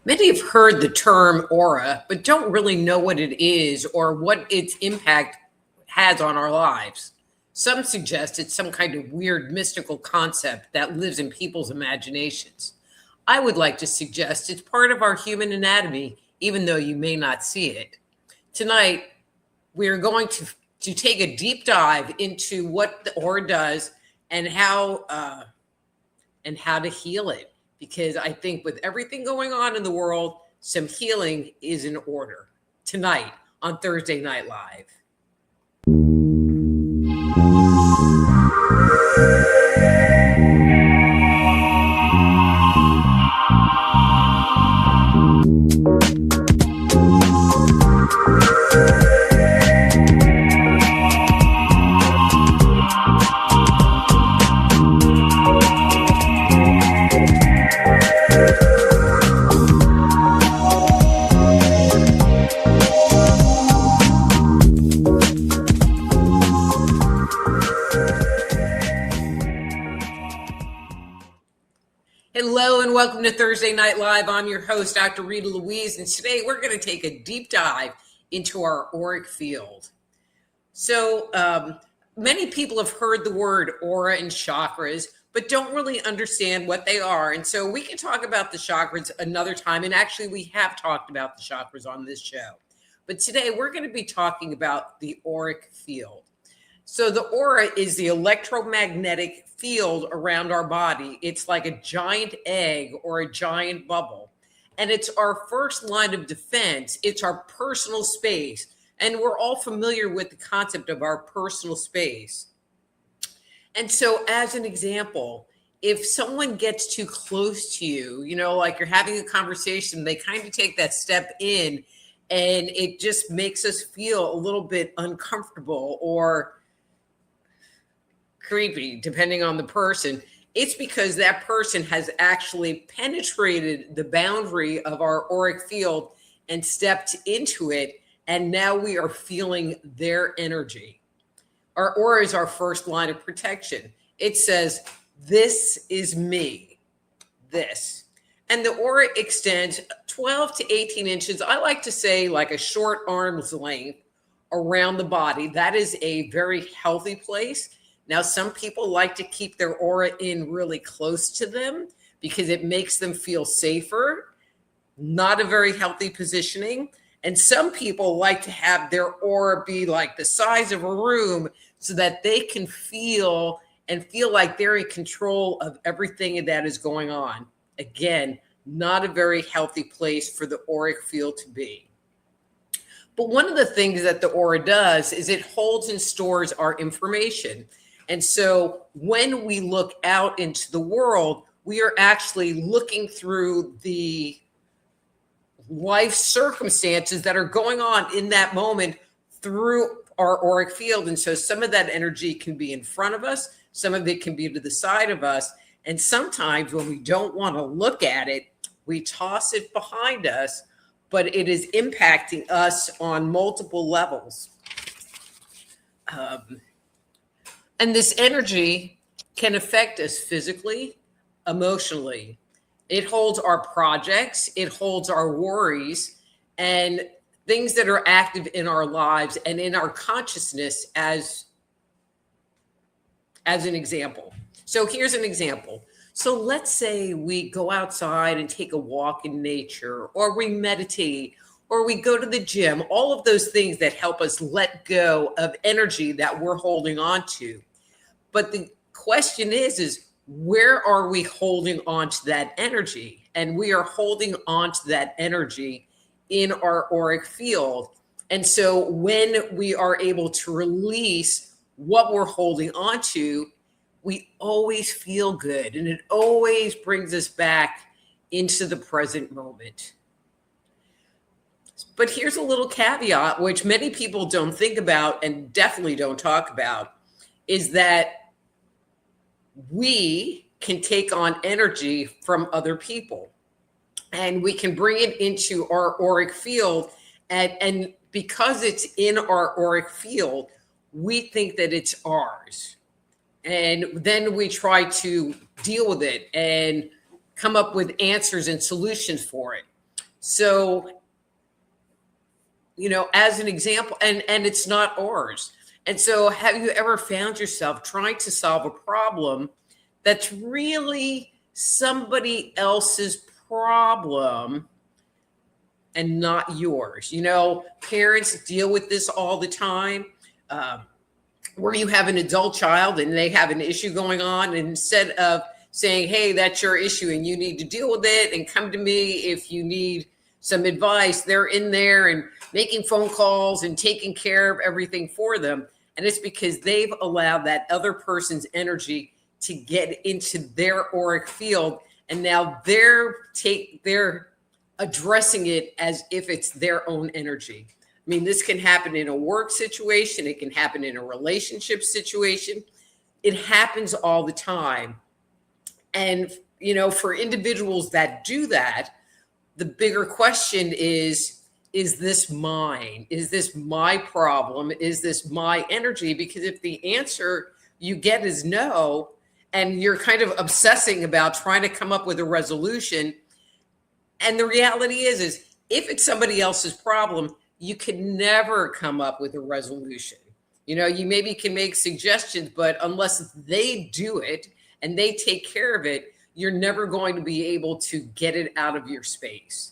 Many have heard the term aura, but don't really know what it is or what its impact has on our lives. Some suggest it's some kind of weird mystical concept that lives in people's imaginations. I would like to suggest it's part of our human anatomy, even though you may not see it. Tonight, we are going to take a deep dive into what the aura does and how to heal it. Because I think with everything going on in the world, some healing is in order. Tonight on Thursday Night Live. Hello and welcome to Thursday Night Live. I'm your host, Dr. Rita Louise, and today we're going to take a deep dive into our auric field. So many people have heard the word aura and chakras, but don't really understand what they are. And so we can talk about the chakras another time. And actually, we have talked about the chakras on this show. But today we're going to be talking about the auric field. So the aura is the electromagnetic field around our body. It's like a giant egg or a giant bubble. And it's our first line of defense. It's our personal space. And we're all familiar with the concept of our personal space. And so as an example, if someone gets too close to you, like you're having a conversation, they kind of take that step in and it just makes us feel a little bit uncomfortable or creepy, depending on the person. It's because that person has actually penetrated the boundary of our auric field and stepped into it. And now we are feeling their energy. Our aura is our first line of protection. It says, this is me, this. And the aura extends 12 to 18 inches. I like to say like a short arm's length around the body. That is a very healthy place. Now, some people like to keep their aura in really close to them because it makes them feel safer. Not a very healthy positioning. And some people like to have their aura be like the size of a room so that they can feel like they're in control of everything that is going on. Again, not a very healthy place for the auric field to be. But one of the things that the aura does is it holds and stores our information. And so when we look out into the world, we are actually looking through the life circumstances that are going on in that moment through our auric field. And so some of that energy can be in front of us, some of it can be to the side of us. And sometimes when we don't want to look at it, we toss it behind us, but it is impacting us on multiple levels. And this energy can affect us physically, emotionally. It holds our projects, it holds our worries, and things that are active in our lives and in our consciousness as an example. So here's an example. So let's say we go outside and take a walk in nature, or we meditate, or we go to the gym, all of those things that help us let go of energy that we're holding on to. But the question is where are we holding on to that energy? And we are holding on to that energy in our auric field. And so when we are able to release what we're holding on to, we always feel good. And it always brings us back into the present moment. But here's a little caveat, which many people don't think about and definitely don't talk about, is that we can take on energy from other people and we can bring it into our auric field. And because it's in our auric field, we think that it's ours. And then we try to deal with it and come up with answers and solutions for it. So, as an example, and it's not ours. And so have you ever found yourself trying to solve a problem that's really somebody else's problem and not yours? Parents deal with this all the time. Um, where you have an adult child and they have an issue going on, and instead of saying, hey, that's your issue and you need to deal with it and come to me if you need some advice, they're in there and making phone calls and taking care of everything for them. And it's because they've allowed that other person's energy to get into their auric field, and now they're addressing it as if it's their own energy. I mean, this can happen in a work situation. It can happen in a relationship situation. It happens all the time. And, for individuals that do that, the bigger question is this mine? Is this my problem? Is this my energy? Because if the answer you get is no, and you're kind of obsessing about trying to come up with a resolution, and the reality is if it's somebody else's problem, you can never come up with a resolution. You maybe can make suggestions, but unless they do it and they take care of it, you're never going to be able to get it out of your space.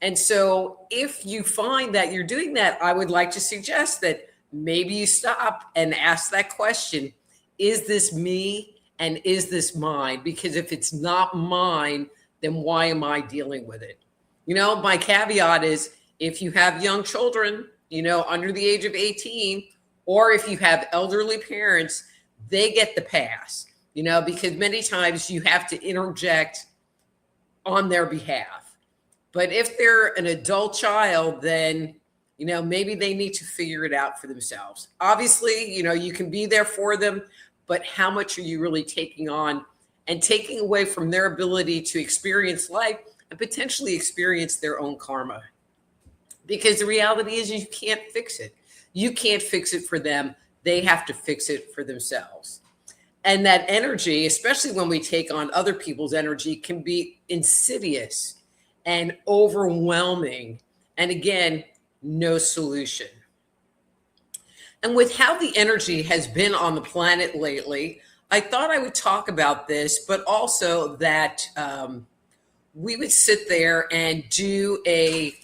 And so if you find that you're doing that, I would like to suggest that maybe you stop and ask that question, is this me and is this mine? Because if it's not mine, then why am I dealing with it? My caveat is, if you have young children, under the age of 18, or if you have elderly parents, they get the pass, because many times you have to interject on their behalf. But if they're an adult child, then, maybe they need to figure it out for themselves. Obviously, you can be there for them, but how much are you really taking on and taking away from their ability to experience life and potentially experience their own karma? Because the reality is you can't fix it. You can't fix it for them. They have to fix it for themselves. And that energy, especially when we take on other people's energy, can be insidious and overwhelming. And again, no solution. And with how the energy has been on the planet lately, I thought I would talk about this, but also that we would sit there and do a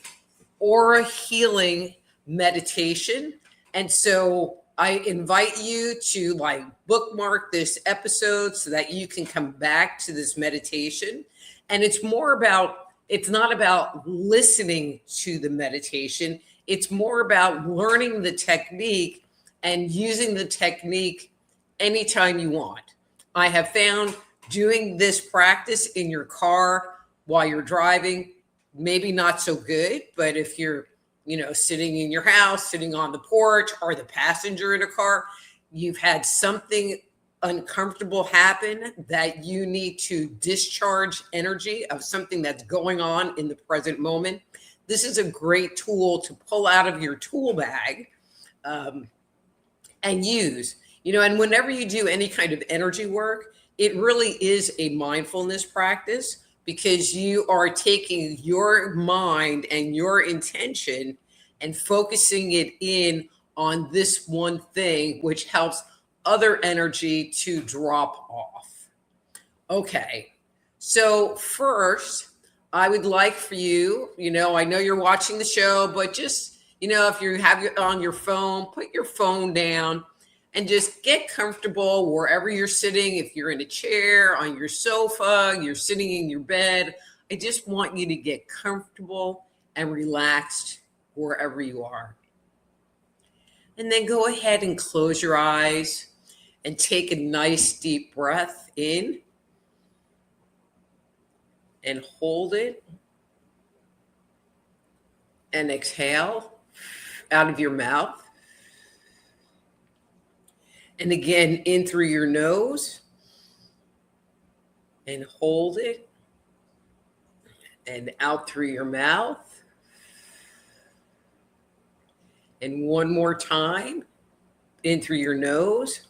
aura healing meditation. And so I invite you to bookmark this episode so that you can come back to this meditation. And it's not about listening to the meditation. It's more about learning the technique and using the technique anytime you want. I have found doing this practice in your car while you're driving, maybe not so good, but if you're, sitting in your house, sitting on the porch, or the passenger in a car, you've had something uncomfortable happen that you need to discharge energy of something that's going on in the present moment. This is a great tool to pull out of your tool bag and use, and whenever you do any kind of energy work, it really is a mindfulness practice, because you are taking your mind and your intention and focusing it in on this one thing, which helps other energy to drop off. Okay, so first, I would like for you, I know you're watching the show, but just, if you have it on your phone, put your phone down and just get comfortable wherever you're sitting. If you're in a chair, on your sofa, you're sitting in your bed, I just want you to get comfortable and relaxed wherever you are. And then go ahead and close your eyes and take a nice deep breath in and hold it and exhale out of your mouth. And again, in through your nose and hold it and out through your mouth. And one more time, in through your nose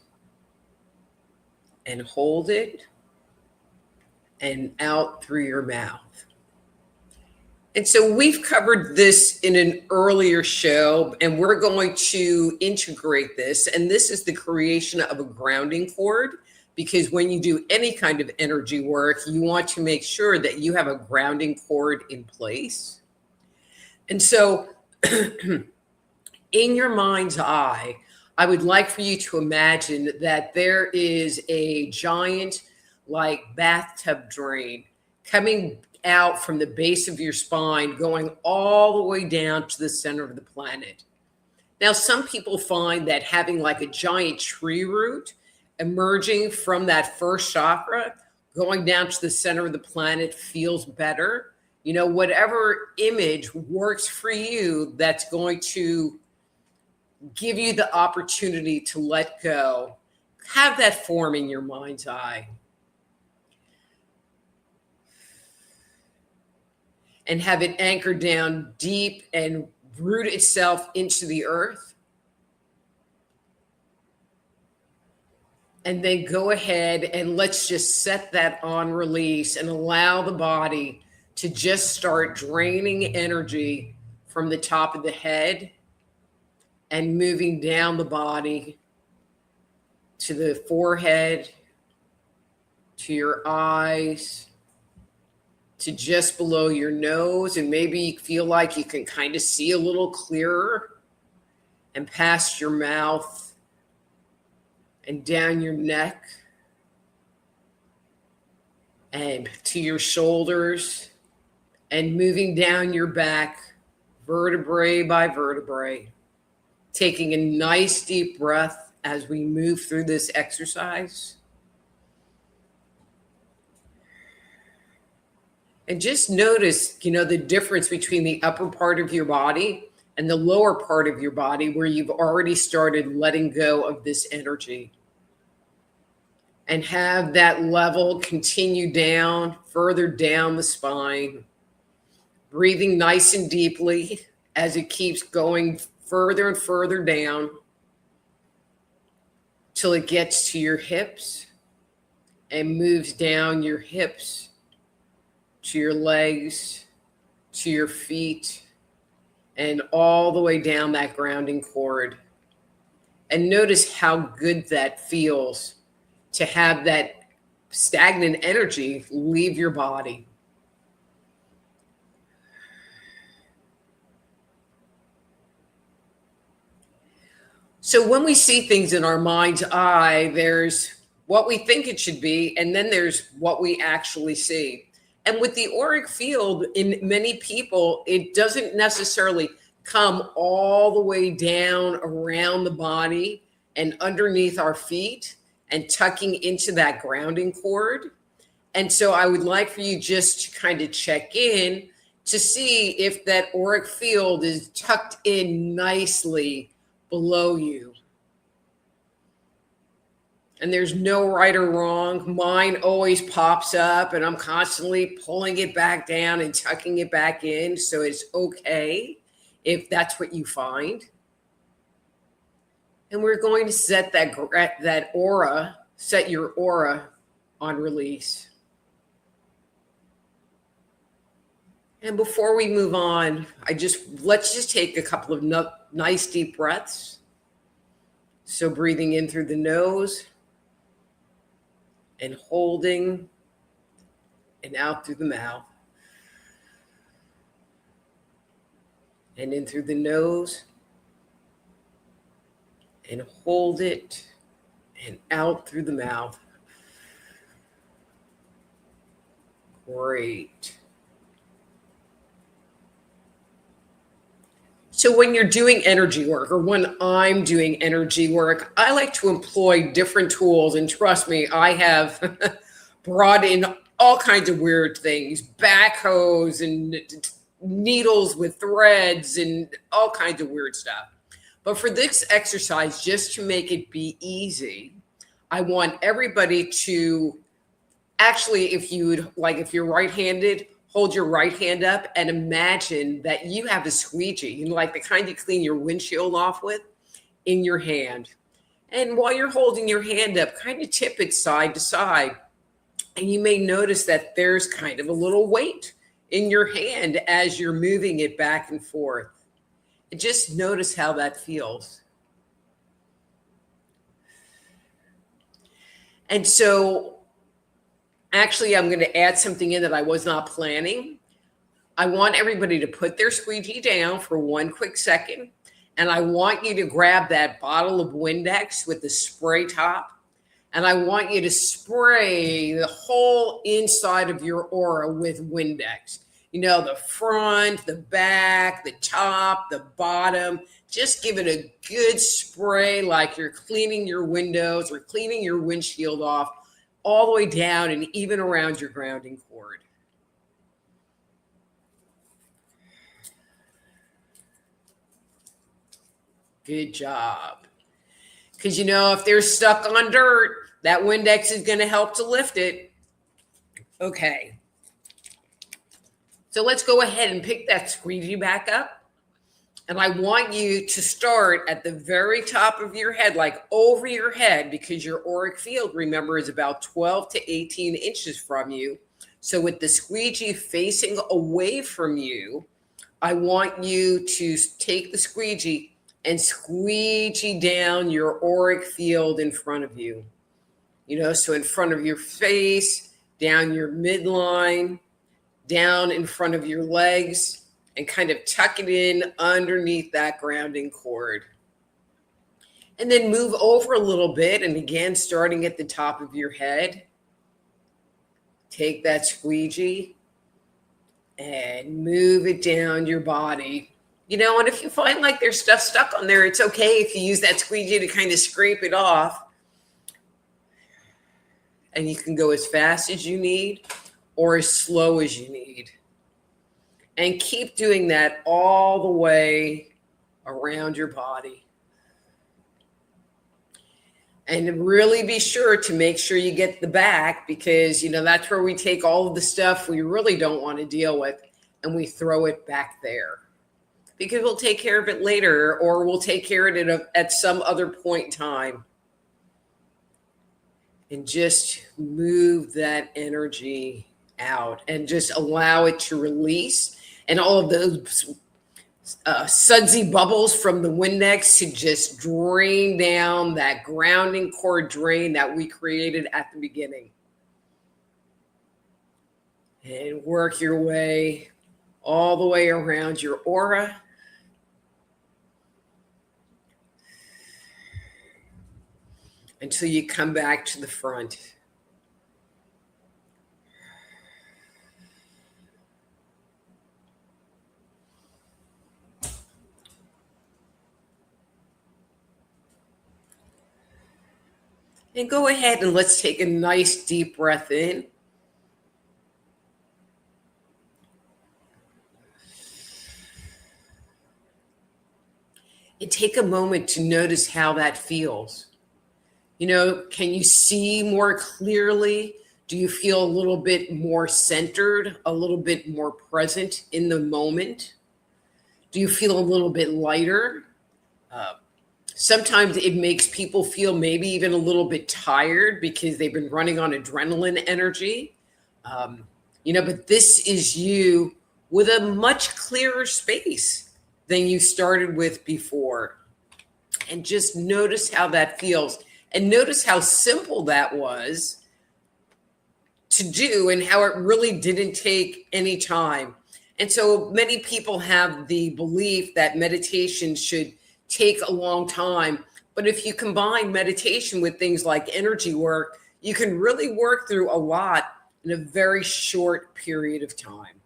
and hold it and out through your mouth. And so we've covered this in an earlier show, and we're going to integrate this. And this is the creation of a grounding cord, because when you do any kind of energy work, you want to make sure that you have a grounding cord in place. And so in your mind's eye, I would like for you to imagine that there is a giant, like, bathtub drain coming out from the base of your spine, going all the way down to the center of the planet. Now, some people find that having like a giant tree root emerging from that first chakra, going down to the center of the planet, feels better. You know, whatever image works for you, that's going to give you the opportunity to let go. Have that form in your mind's eye. And have it anchored down deep and root itself into the earth. And then go ahead and let's just set that on release and allow the body to just start draining energy from the top of the head and moving down the body to the forehead, to your eyes, to just below your nose, and maybe you feel like you can kind of see a little clearer, and past your mouth and down your neck and to your shoulders, and moving down your back vertebrae by vertebrae, taking a nice deep breath as we move through this exercise. And just notice, you know, the difference between the upper part of your body and the lower part of your body, where you've already started letting go of this energy. And have that level continue down, further down the spine, breathing nice and deeply as it keeps going further and further down till it gets to your hips and moves down your hips, to your legs, to your feet, and all the way down that grounding cord. And notice how good that feels to have that stagnant energy leave your body. So when we see things in our mind's eye, there's what we think it should be, and then there's what we actually see. And with the auric field, in many people, it doesn't necessarily come all the way down around the body and underneath our feet and tucking into that grounding cord. And so I would like for you just to kind of check in to see if that auric field is tucked in nicely below you. And there's no right or wrong. Mine always pops up and I'm constantly pulling it back down and tucking it back in. So it's okay if that's what you find. And we're going to set that aura, set your aura on release. And before we move on, let's just take a couple of nice deep breaths. So breathing in through the nose and holding, and out through the mouth. And in through the nose, and hold it, and out through the mouth. Great. So when you're doing energy work, or when I'm doing energy work, I like to employ different tools. And trust me, I have brought in all kinds of weird things, backhoes and needles with threads and all kinds of weird stuff. But for this exercise, just to make it be easy, I want everybody to actually, if you're right-handed, hold your right hand up and imagine that you have a squeegee, you know, like the kind you clean your windshield off with, in your hand. And while you're holding your hand up, kind of tip it side to side. And you may notice that there's kind of a little weight in your hand as you're moving it back and forth. And just notice how that feels. And so actually, I'm going to add something in that I was not planning. I want everybody to put their squeegee down for one quick second. And I want you to grab that bottle of Windex with the spray top. And I want you to spray the whole inside of your aura with Windex. You know, the front, the back, the top, the bottom. Just give it a good spray like you're cleaning your windows or cleaning your windshield off, all the way down and even around your grounding cord. Good job. Because, you know, if they're stuck on dirt, that Windex is going to help to lift it. Okay. So let's go ahead and pick that squeegee back up. And I want you to start at the very top of your head, like over your head, because your auric field, remember, is about 12 to 18 inches from you. So with the squeegee facing away from you, I want you to take the squeegee and squeegee down your auric field in front of you. You know, so in front of your face, down your midline, down in front of your legs, and kind of tuck it in underneath that grounding cord. And then move over a little bit, and again, starting at the top of your head, take that squeegee and move it down your body. You know, and if you find like there's stuff stuck on there, it's okay if you use that squeegee to kind of scrape it off. And you can go as fast as you need or as slow as you need. And keep doing that all the way around your body. And really be sure to make sure you get the back, because, you know, that's where we take all of the stuff we really don't want to deal with and we throw it back there. Because we'll take care of it later, or we'll take care of it at some other point in time. And just move that energy out and just allow it to release. And all of those sudsy bubbles from the Windex to just drain down that grounding cord drain that we created at the beginning. And work your way all the way around your aura. Until you come back to the front. And go ahead and let's take a nice deep breath in. And take a moment to notice how that feels. You know, can you see more clearly? Do you feel a little bit more centered, a little bit more present in the moment? Do you feel a little bit lighter? Sometimes it makes people feel maybe even a little bit tired because they've been running on adrenaline energy. You know, but this is you with a much clearer space than you started with before. And just notice how that feels. And notice how simple that was to do and how it really didn't take any time. And so many people have the belief that meditation should take a long time. But if you combine meditation with things like energy work, you can really work through a lot in a very short period of time.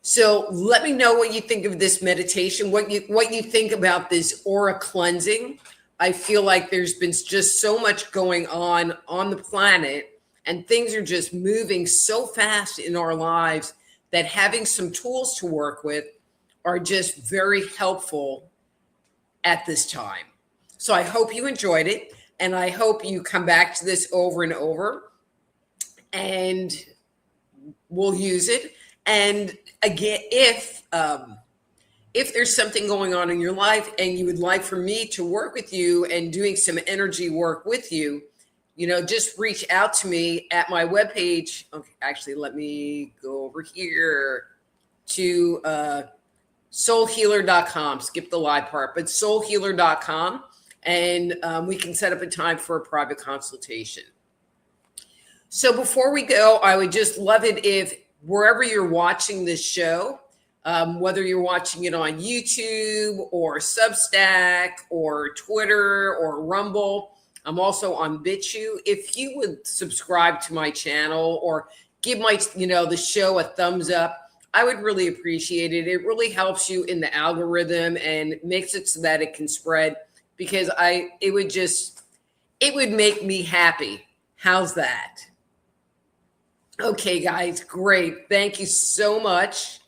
So let me know what you think of this meditation, what you think about this aura cleansing. I feel like there's been just so much going on the planet, and things are just moving so fast in our lives that having some tools to work with are just very helpful at this time. So I hope you enjoyed it, and I hope you come back to this over and over, and we'll use it. And again, if there's something going on in your life and you would like for me to work with you and doing some energy work with you, just reach out to me at my webpage. Okay, actually, let me go over here to soulhealer.com. Skip the live part, but soulhealer.com. And we can set up a time for a private consultation. So before we go, I would just love it if wherever you're watching this show, whether you're watching it on YouTube or Substack or Twitter or Rumble, I'm also on BitChute. If you would subscribe to my channel or give the show a thumbs up, I would really appreciate it. It really helps you in the algorithm and makes it so that it can spread, because it would make me happy. How's that? Okay, guys, great. Thank you so much.